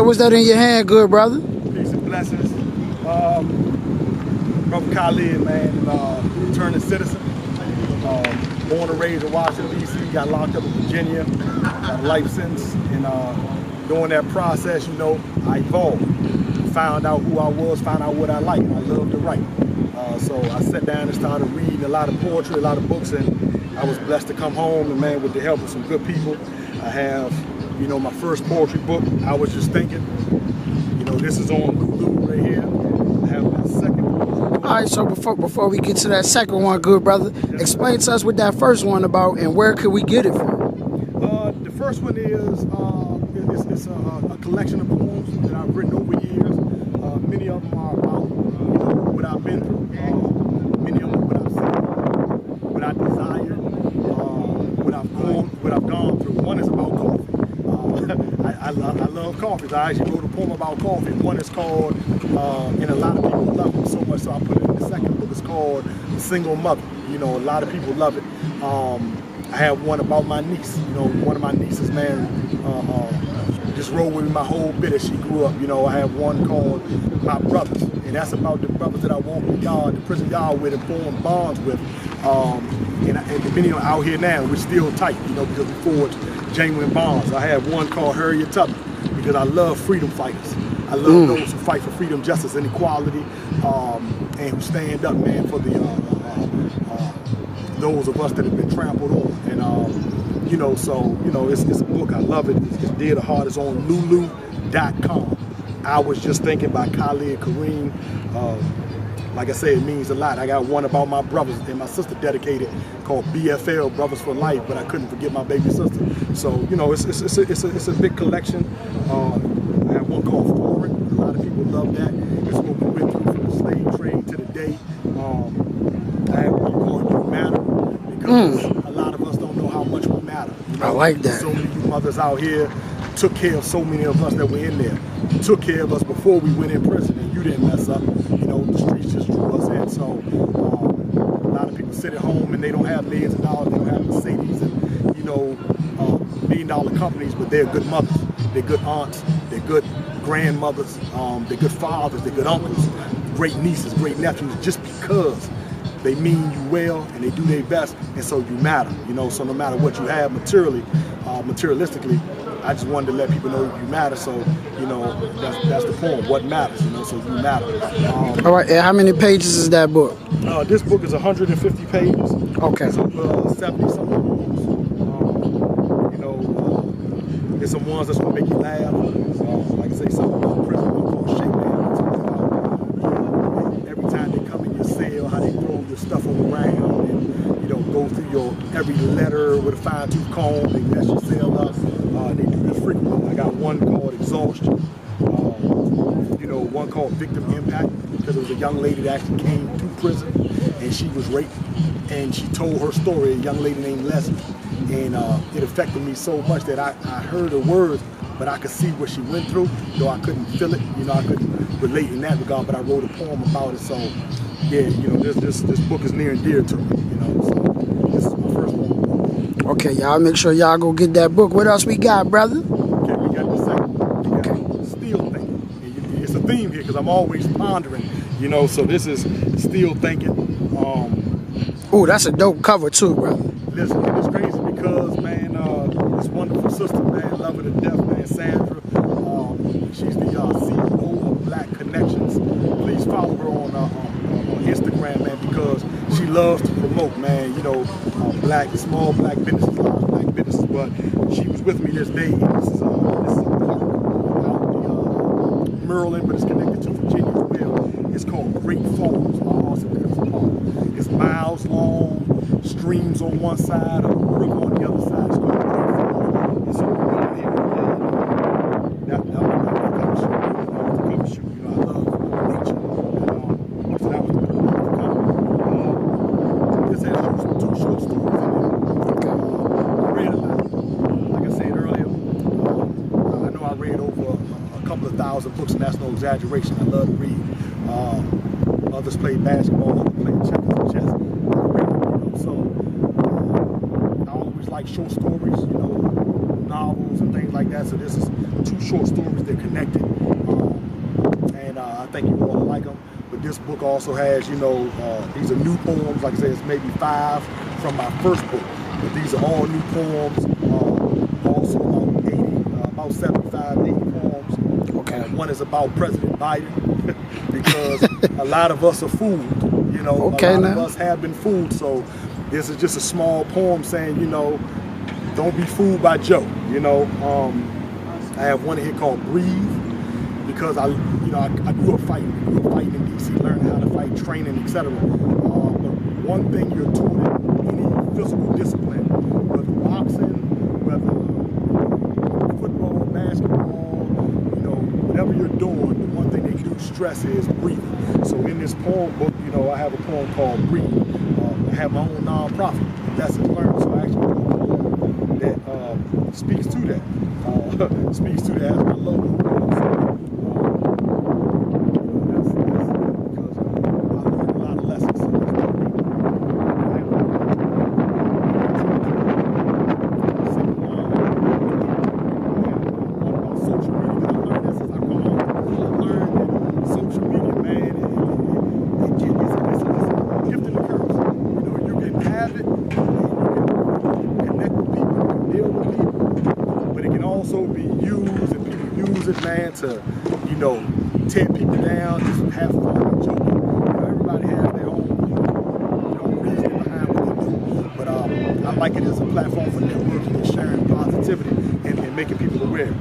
So what's that in your hand, good brother? Peace and blessings. Brother Khalid, man, returning citizen. Born and raised in Washington, D.C., got locked up in Virginia, got a life sentence, and during that process, you know, I evolved. Found out who I was, found out what I like, and I love to write. So I sat down and started reading a lot of poetry, a lot of books, and I was blessed to come home, and man, with the help of some good people, I have, you know, my first poetry book, I Was Just Thinking. You know, this is on blue right here. I have my second book. All right, so before we get to that second one, good brother, explain to us what that first one about and where could we get it from? The first one is it's a collection of poems that I've written over years. Many of them are about what I've been through. Many of them what I've seen, what I desired, what I've gone through. One is about coffee. I love coffee. So I actually wrote a poem about coffee. One is called, and a lot of people love it so much, so I put it in the second book. It's called Single Mother. You know, a lot of people love it. I have one about my niece. You know, one of my nieces, man, just rode with me my whole bit as she grew up. You know, I have one called My Brothers, and that's about the brothers that I walk in yard, the prison yard with, and form bonds with. And many are out here now, we're still tight, you know, because we forged genuine bonds. I have one called Harriet Tubman, because I love freedom fighters. I love those who fight for freedom, justice, and equality, and who stand up, man, for the those of us that have been trampled on. And you know, so you know, it's a book. I love it. It's dear to heart. It's on Lulu.com. I Was Just Thinking by Khalid, Karim. Like I said, it means a lot. I got one about my brothers and my sister dedicated called BFL, Brothers for Life, but I couldn't forget my baby sister. So, you know, it's a big collection. I have one called Forward. A lot of people love that. It's what we went through from the slave trade to the day. I have one called You Matter, because a lot of us don't know how much we matter. You know? I like that. So many of you mothers out here took care of so many of us that were in there. You took care of us before we went in prison, and you didn't mess up. You know, the streets just drew us in. So a lot of people sit at home and they don't have millions of dollars, they don't have Mercedes and, you know, million-dollar companies, but they're good mothers, they're good aunts, they're good grandmothers, they're good fathers, they're good uncles, great nieces, great nephews, just because they mean you well and they do their best, and so you matter, you know. So no matter what you have materially, materialistically, I just wanted to let people know you matter. So, you know, that's the poem, what matters, you know, so you matter. All right, and how many pages is that book? This book is 150 pages. Okay. So 70-something poems. You know, there's some ones that's gonna make you laugh. Like I say, something about prison, called Shakedown. Every time they come in your cell, how they throw your stuff around and, you know, go through your every letter with a fine-tooth comb, they mess your cell up. They do this frequently. I got one called Exhaustion. You know, one called Victim Impact, because it was a young lady that actually came to prison and she was raped, and she told her story, a young lady named Leslie, and it affected me so much that I heard her words, but I could see what she went through, though I couldn't feel it, you know, I couldn't relate in that regard, but I wrote a poem about it. So yeah, you know, this book is near and dear to me, you know, so this is my first one. Okay, y'all make sure y'all go get that book. What else we got, brother? Okay, we got the second one. Okay. Still Thinking. It's a theme here because I'm always pondering, you know, so this is Still Thinking. Oh, that's a dope cover too, brother. Listen, it's crazy because, man, this wonderful sister, man, love her to death, man, Sandra. She's the CEO of Black Connections. Please follow her on Instagram, man, because she loves to promote, man, you know, small black businesses, large black businesses. But she was with me this day, and this is a park out in Maryland, but it's connected to Virginia as well. It's called Great Falls. It's a beautiful park. It's miles long, streams on one side, a river on the other side. It's called Great Falls. It's over here. That was the cover shoot. The cover shoot. You know, I love nature. So that was the cover. This has two short stories. I read a lot. Like I said earlier, I know I read over a couple of thousand books, and that's no exaggeration. I love to read. Others play basketball, others play checkers and chess. So I always like short stories, you know, novels and things like that. So this is two short stories that connected. think you all like them. But this book also has, you know, these are new poems. Like I said, it's maybe 5 from my first book. But these are all new poems. Also about 75, 80 poems. Okay. One is about President Biden because a lot of us are fooled. You know, okay, a lot now. of us have been fooled. So this is just a small poem saying, you know, don't be fooled by Joe. You know, I have one here called Breathe because I grew up fighting. I grew up fighting in D.C., learning how to fight, training, etc. But one thing you're taught in any physical discipline, whether boxing, whether football, basketball, you know, whatever you're doing, the one thing they do stress is breathing. So in this poem book, you know, I have a poem called Breathe. I have my own nonprofit, Lessons Learned. So I actually wrote a poem that speaks to that. Speaks to that as my logo. Also be used and people use it, man, to, you know, tear people down, just have fun, joking. You know, everybody has their own, you know, reason behind what they do. But I like it as a platform for networking and sharing positivity and making people aware.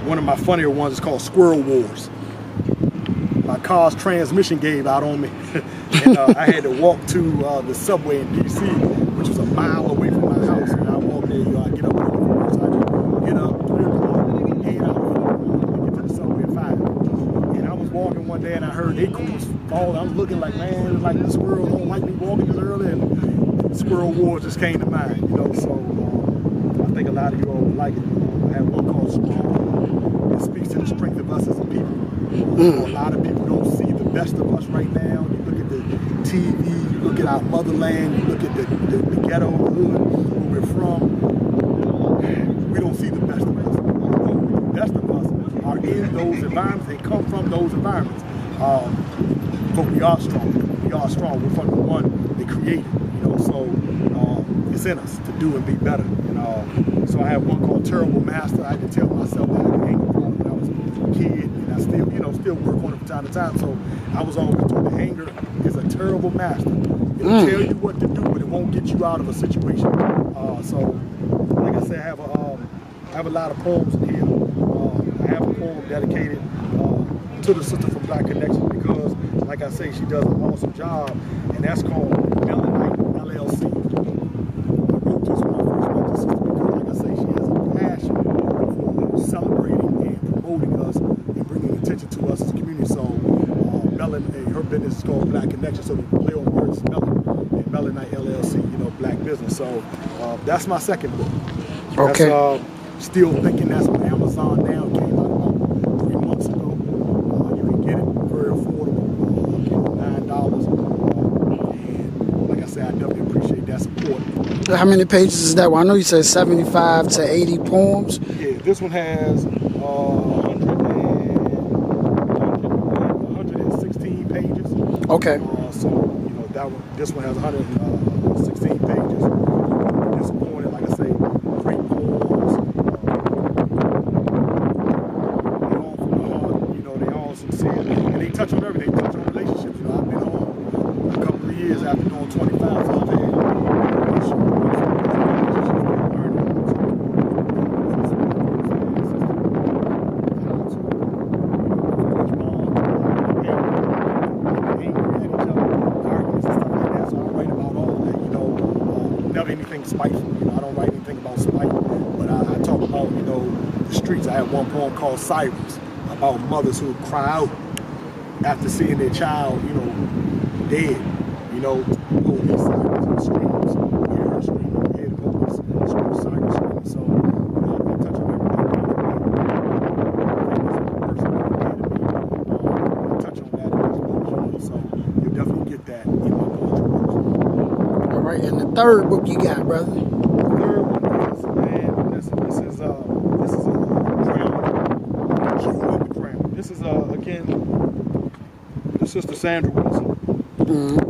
One of my funnier ones is called Squirrel Wars. My car's transmission gave out on me, and I had to walk to the subway in D.C., which was a mile away from my house. And I walked there, you know, I get up early from work, so I get up 3 o'clock, head out, get to the subway at 5. And I was walking one day and I heard acorns fall. I was looking like, man, like the squirrels don't like me walking this early, and Squirrel Wars just came to mind, you know. So I think a lot of you all would like it. I have one called Strong. It speaks to the strength of us as a people. A lot of people don't see the best of us right now. You look at the TV, you look at our motherland, you look at the ghetto, the hood, where we're from. We don't see the best of us. The best of us are in those environments. They come from those environments. But we are strong. We are strong. We're from the one they created. You know, so it's in us to do and be better. And so I have one called Terrible Master. I had to tell myself that I had an anger problem when I was a kid, and I still, you know, still work on it from time to time. So I was always told that anger is a terrible master. It'll tell you what to do, but it won't get you out of a situation. So, like I said, I have a lot of poems in here. I have a poem dedicated to the sister from Black Connection because, like I say, she does an awesome job, and that's called Melanite LLC. I wrote this when I first met the sister because, like I say, she has a passion for celebrating and promoting us and bringing attention to us as a community. So, her business is called Black Connection, so we play on words, Melon, and Melanite LLC, you know, black business. So, that's my second book. Okay. That's, Still Thinking. That's on Amazon now. It came out about 3 months ago. You can get it very affordable, $9. And like I said, I definitely appreciate that support. How many pages is that? Well, I know you said 75 to 80 poems. Yeah, this one has 116 pages. Okay. So, you know, this one has 116 pages. Disappointed, like I say, great poems. They all from the heart, you know, they all sincere. And they touch on everything. They touch on relationships. You know, I've been on a couple of years after doing 25, so I've had anything spiteful. You know, I don't write anything about spite, but I talk about, you know, the streets. I have one poem called Sirens, about mothers who cry out after seeing their child, you know, dead. You know, police sirens and screams. You hear her screaming, you hear the police scream, sirens screaming. So, you know, I touch on everything. I touch on that in this book, so you'll definitely get that in my poetry books. All right, and the third book you got, brother? The third one is, man, this is a crown. Jewel in the crown. This is again weekend, the sister Sandra Wilson,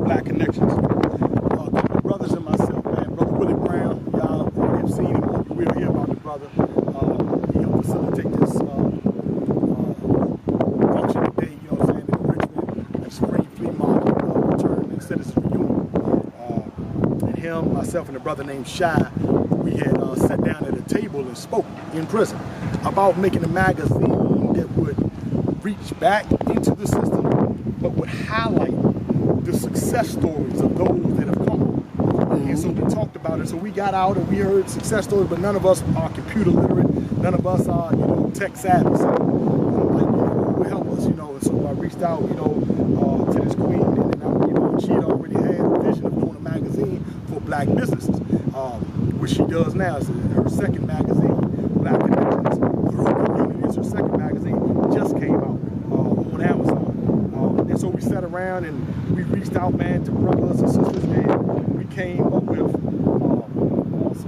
Black Connections. The brothers and myself, man, Brother Willie Brown, y'all have seen him, you will hear about the brother. He helped facilitate this function today, you know what I'm saying, in Richmond, at Spring Flea Market, return and citizens reunion. And him, myself, and a brother named Shy, we had sat down at a table and spoke in prison about making a magazine that would reach back into the system, but would highlight the success stories of those that have come. And so we talked about it. So we got out and we heard success stories, but none of us are computer literate. None of us are, tech savvy. So who will help us, And so I reached out, to this queen, and then, she had already had a vision of doing a magazine for black businesses, which she does now. It's her second magazine, Black Connections Through Community. It's her second magazine, just came out on Amazon. And so we sat around and we reached out, man, to brothers and sisters, and we came up with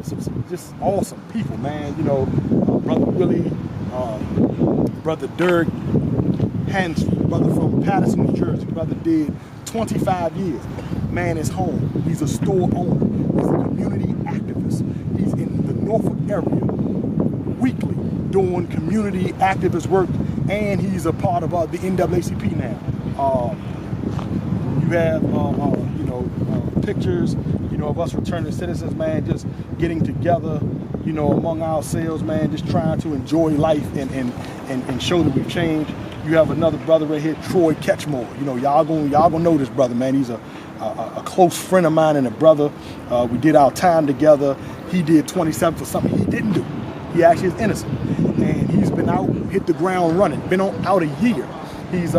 some just awesome people, man. Brother Willie, Brother Dirk Hansley, brother from Patterson, New Jersey. Brother did 25 years. Man is home. He's a store owner. He's a community activist. He's in the Norfolk area weekly doing community activist work, and he's a part of the NAACP now. You have pictures of us returning citizens, man, just getting together among ourselves, man, just trying to enjoy life and show that we've changed. You have another brother right here, Troy Ketchmore. Y'all gonna know this brother, man. He's a close friend of mine and a brother. We did our time together. He did 27 for something he didn't do. He actually is innocent, and he's been out, hit the ground running. Been out a year. His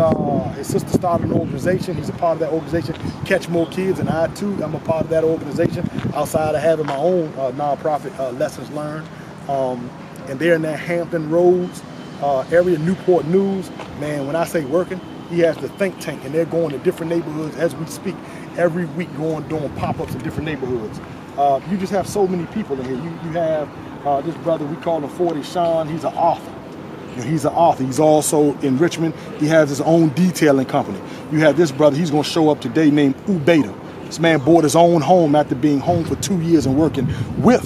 sister started an organization. He's a part of that organization, Catch More Kids, and I too, I'm a part of that organization outside of having my own nonprofit, Lessons Learned. And they're in that Hampton Roads area, Newport News. Man, when I say working, he has the think tank, and they're going to different neighborhoods as we speak, every week doing pop-ups in different neighborhoods. You just have so many people in here. You have this brother, we call him 40 Sean. He's an author. He's an author. He's also in Richmond. He has his own detailing company. You have this brother, he's going to show up today, named Ubeda. This man bought his own home after being home for 2 years and working with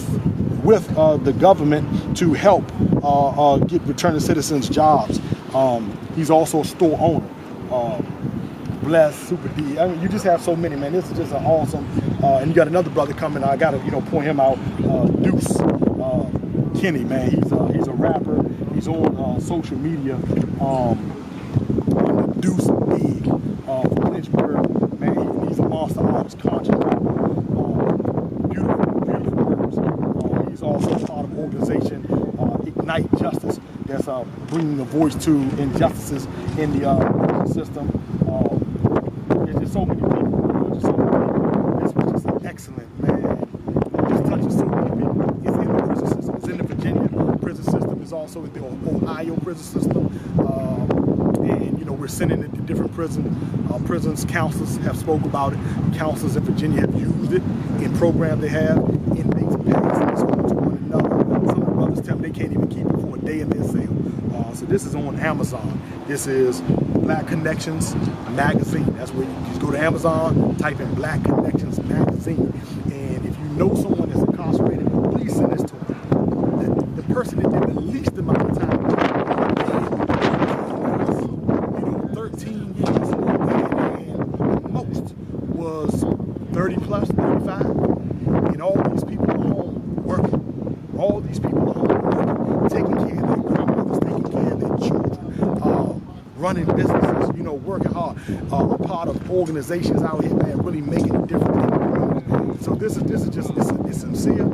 the government to help get returning citizens jobs. He's also a store owner. Bless, Super D. I mean, you just have so many, man. This is just an awesome. And you got another brother coming. I got to point him out. Deuce Kenny, man. He's a rapper. He's on social media. Deuce Big from Lynchburg, man. He's a monster artist, conscious rapper. Beautiful words. He's also part of an organization, Ignite Justice, that's bringing a voice to injustices in the system. There's just so many people. This was just an excellent, man. It just touches so many people. It's in the prison system. It's in the Virginia prison system. It's also in the Ohio prison system. And we're sending it to different prisons. Counselors have spoke about it. Counselors in Virginia have used it in programs they have. Inmates pass to one another. Some of the brothers tell me they can't even keep it for a day in their cell. So this is on Amazon. This is Black Connections Magazine. That's where you just go to Amazon, type in Black Connections Magazine. And if you know someone that's incarcerated, please send this to them. The person that did the least amount of time, 13 years, and most was 30 plus, 35. And all these people are home working. All these people are home working, taking care of their grandmothers, taking care of their children, running businesses, working hard, a part of organizations out here, man, really making a difference in the community. So this is just, it's sincere.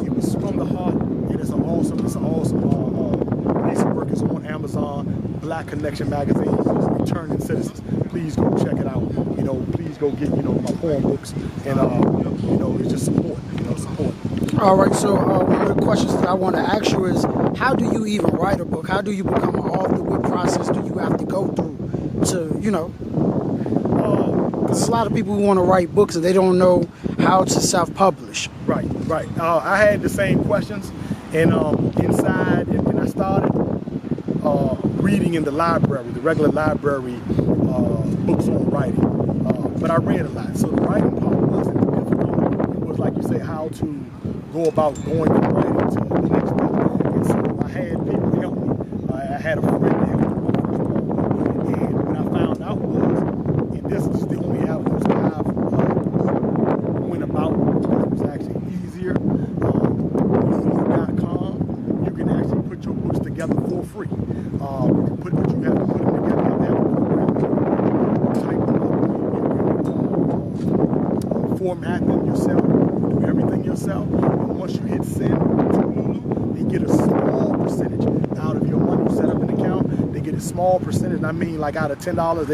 It was from the heart. It is an awesome piece of work. It's on Amazon, Black Connection Magazine, Returning Citizens. Please go check it out. Please go get, my poem books, and, it's just support. All right, so one of the questions that I want to ask you is, how do you even write a book? How do you become an author? What process do you have to go through to, because there's a lot of people who want to write books and they don't know how to self-publish. Right. I had the same questions, and inside, and I started reading in the library, the regular library books on writing. But I read a lot, so the writing part wasn't difficult. It was like you say, how to go about going from writing to the next book. And so I had people help me. I had a friend that helped me with my first book. And what I found out was, and this is the only avenue I've went about, it was actually easier. Lulu.com, you can actually put your books together for free. You can put what you have to put them together in that program. Type them up, format them yourself, do everything yourself. And once you hit send to Lulu, they get a small percentage out of your money. You set up an account, they get a small percentage. And I mean, like out of $10,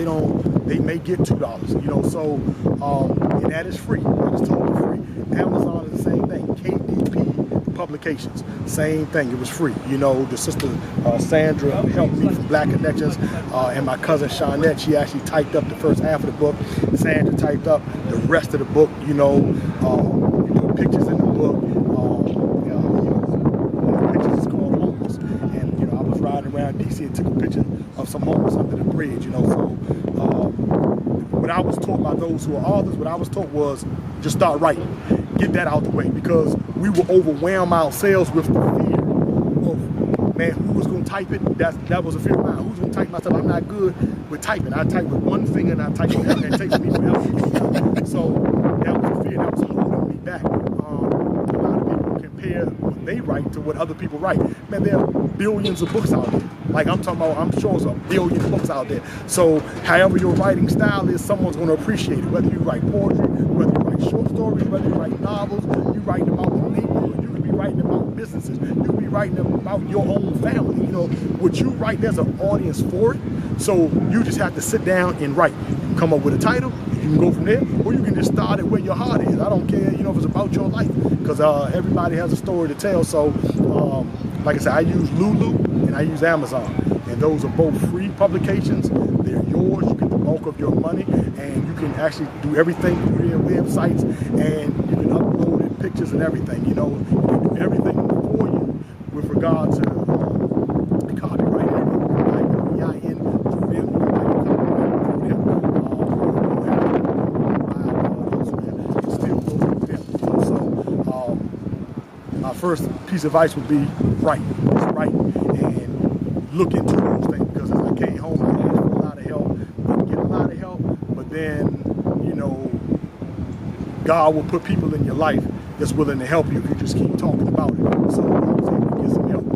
they may get $2. You know, so and that is free. That is totally free. Amazon is the same thing. KDP Publications, same thing. It was free. You know, the sister Sandra helped me from Black Connections, and my cousin Shawnette, she actually typed up the first half of the book. Sandra typed up the rest of the book. You know, put pictures in the book. One of the pictures is called Homeless, and you know, I was riding around DC and took a picture of some homeless under the bridge. You know, so what I was taught by those who are authors, what I was taught was just start writing, get that out the way, because we will overwhelm ourselves with the fear of, man, who was going to type it? That was a fear of mine. Who's going to type myself? I'm not good with typing. I type with one finger and I type it, and it takes me forever. So that was a fear that was holding me back. A lot of people compare what they write to what other people write. Man, there are billions of books out there. Like I'm talking about, I'm sure there's a billion books out there. So however your writing style is, someone's going to appreciate it. Whether you write poetry, whether you write short stories, whether you write novels, you write about the neighborhood, you could be writing about businesses, you could be writing about your own family. You know, what you write, there's an audience for it. So you just have to sit down and write. You can come up with a title, you can go from there, or you can just start it where your heart is. I don't care, you know, if it's about your life, because everybody has a story to tell. So like I said, I use Lulu and I use Amazon, and those are both free publications. They're yours. You get the bulk of your money, and you can actually do everything through their websites, and you can upload it, pictures and everything. You know, you can do everything for you with regard to copyright. EIN through them. You can write the copyright through them. Still go through them. So my first piece of advice would be write. Just write and look into those things, because as I came home, I asked for a lot of help. Didn't get a lot of help, but then, you know, God will put people in your life that's willing to help you if you just keep talking about it. So I was able to get some help. You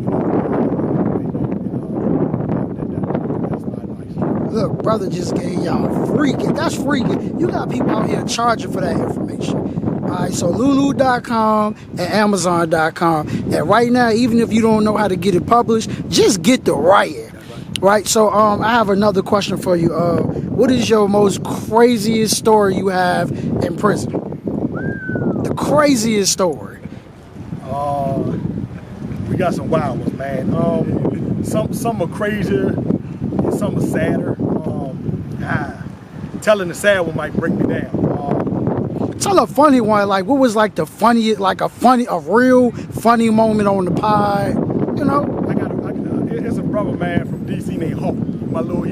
know, that's my advice. Look, brother just gave y'all freaking. That's freaking. You got people out here charging for that information. All right, so Lulu.com and Amazon.com. And right now, even if you don't know how to get it published, just get the writing. Right? So I have another question for you. What is your most craziest story you have in prison? The craziest story. We got some wild ones, man. Some are crazier and some are sadder. Telling the sad one might break me down. Tell a funny one. Like, what was like the funniest, like a real funny moment on the pod? You know. It's a brother, man, from DC named Hulk. He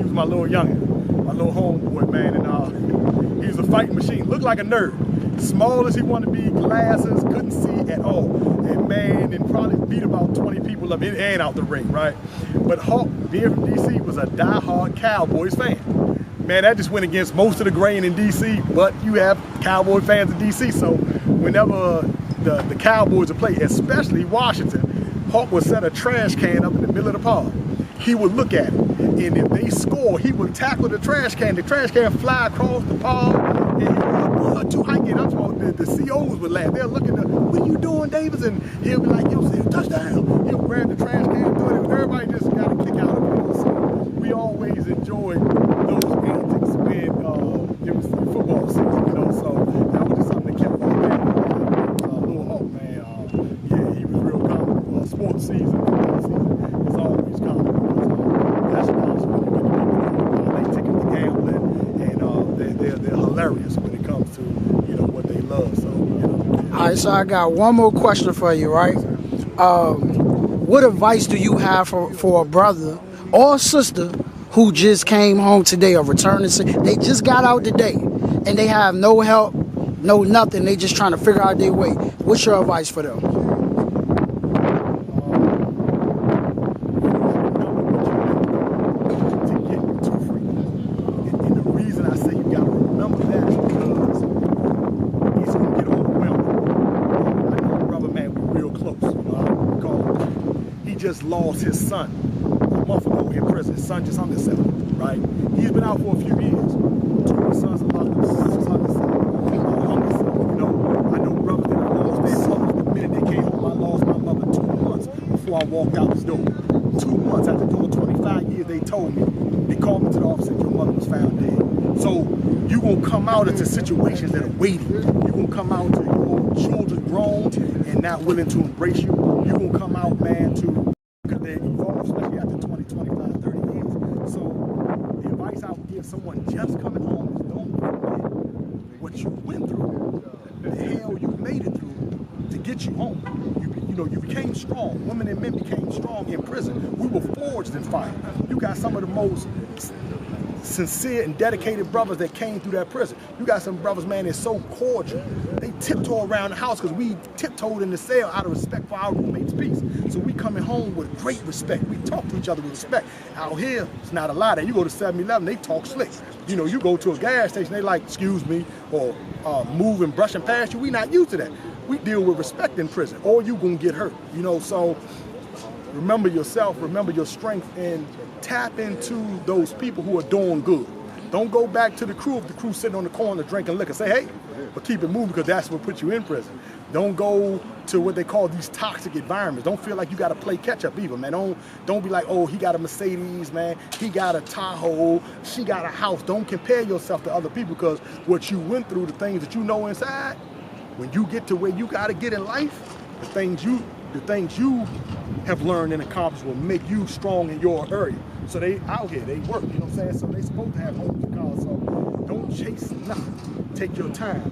was my little youngin', my little homeboy, man, and he was a fighting machine. Looked like a nerd. Small as he wanted to be, glasses, couldn't see at all. And man, and probably beat about 20 people up in and out the ring, right? But Hulk, being from DC, was a die-hard Cowboys fan. Man, that just went against most of the grain in DC, but you have Cowboy fans in DC, so whenever the Cowboys would play, especially Washington, Hulk would set a trash can up in the middle of the pod. He would look at it, and if they score, he would tackle the trash can. The trash can fly across the pod, and he would like, too high get up. The COs would laugh. They're looking at, what are you doing, Davis? And he'll be like, yo, touchdown. He'll grab the trash can, throw it. Everybody just got a kick out of it. So we always enjoyed those antics when it was the football season, you know. So that was just something that kept me back. Little Hulk, man, yeah, he was real comical. Sports season, football season is always comical, because that's why they take it to gambling, and they're hilarious when it comes to, you know, what they love. So, you know. All right, so I got one more question for you, right? What advice do you have for a brother or sister who just came home today or returning, they just got out today and they have no help, no nothing. They just trying to figure out their way. What's your advice for them? Just lost his son a month ago in prison. His son just hung himself, right? He's been out for a few years. Two of his sons are locked up, just hung himself. You know, I know brothers that have lost their mothers the minute they came home. I lost my mother 2 months before I walked out this door. 2 months after doing 25 years, they told me, they called me to the office and your mother was found dead. So you gonna come out into situations that are waiting. You gonna come out to your children grown and not willing to embrace you. You gonna come out, man, to because they evolve, especially after 20, 25, 30 years. So the advice I would give someone just coming home is don't forget what you went through, the hell you made it through to get you home. You became strong. Women and men became strong in prison. We were forged in fire. You got some of the most sincere and dedicated brothers that came through that prison. You got some brothers, man, that's so cordial. They tiptoe around the house because we tiptoed in the cell out of respect for our roommates' peace. So we coming home with great respect. We talk to each other with respect. Out here, it's not a lot of that. You go to 7-Eleven, they talk slick. You know, you go to a gas station, they like, excuse me, or moving, brushing past you. We not used to that. We deal with respect in prison, or you gonna get hurt. You know, so remember yourself, remember your strength, and tap into those people who are doing good. Don't go back to the crew if the crew's sitting on the corner drinking liquor. Say, hey, but keep it moving because that's what put you in prison. Don't go to what they call these toxic environments. Don't feel like you got to play catch up either, man. Don't be like, oh, he got a Mercedes, man. He got a Tahoe. She got a house. Don't compare yourself to other people because what you went through, the things that you know inside, when you get to where you got to get in life, the things you have learned and accomplished will make you strong in your area. So they out here, they work, you know what I'm saying? So they supposed to have homes and cars. So don't chase nothing. Take your time.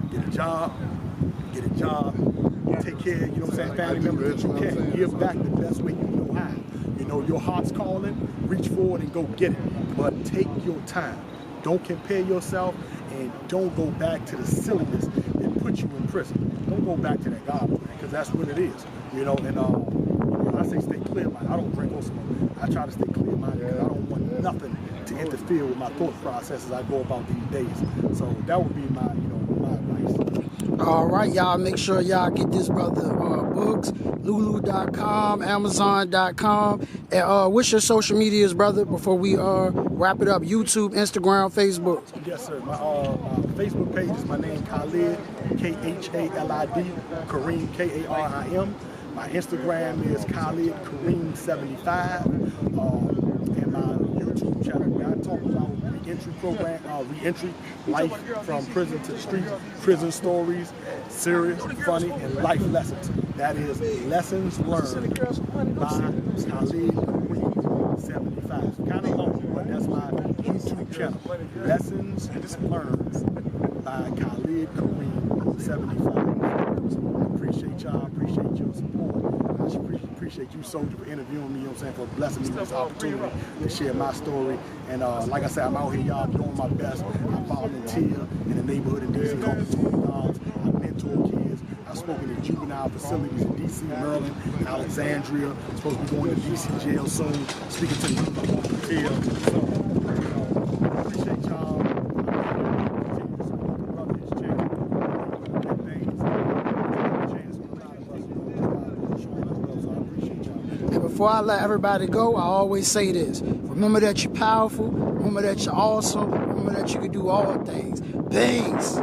Get a job, take care, you know what I'm saying, family members that you can. Give back the best way you know how. You know, your heart's calling, reach forward and go get it. But take your time. Don't compare yourself and don't go back to the silliness that put you in prison. Don't go back to that garbage, man, because that's what it is. You know, and I say stay clear-minded. I don't drink or smoke. I try to stay clear-minded because I don't want nothing to interfere with my thought process as I go about these days. So that would be my advice. All right, y'all, make sure y'all get this brother books, lulu.com, amazon.com. And what's your social medias, brother, before we wrap it up? YouTube, Instagram, Facebook. Yes, sir. My Facebook page is my name, Khalid, Khalid, Karim, Karim. My Instagram is Khalid Karim 75, and my YouTube channel where I talk about reentry program, reentry, life from prison to the streets, prison stories, serious, funny, and life lessons. That is Lessons Learned by Khalid Karim 75. Kind of long, but that's my YouTube channel. Lessons Learned by Khalid Karim 75. Appreciate y'all, appreciate your support. I appreciate you, Soldier, for interviewing me, you know what I'm saying, for blessing me with this opportunity to share my story. And like I said, I'm out here, y'all, doing my best. I volunteer in the neighborhood in D.C. called $20. I mentor kids. I've spoken in juvenile facilities in D.C., Maryland, Alexandria. I'm supposed to be going to D.C. jail soon, speaking to the jail. So, appreciate y'all. Before I let everybody go, I always say this. Remember that you're powerful. Remember that you're awesome. Remember that you can do all things. Peace.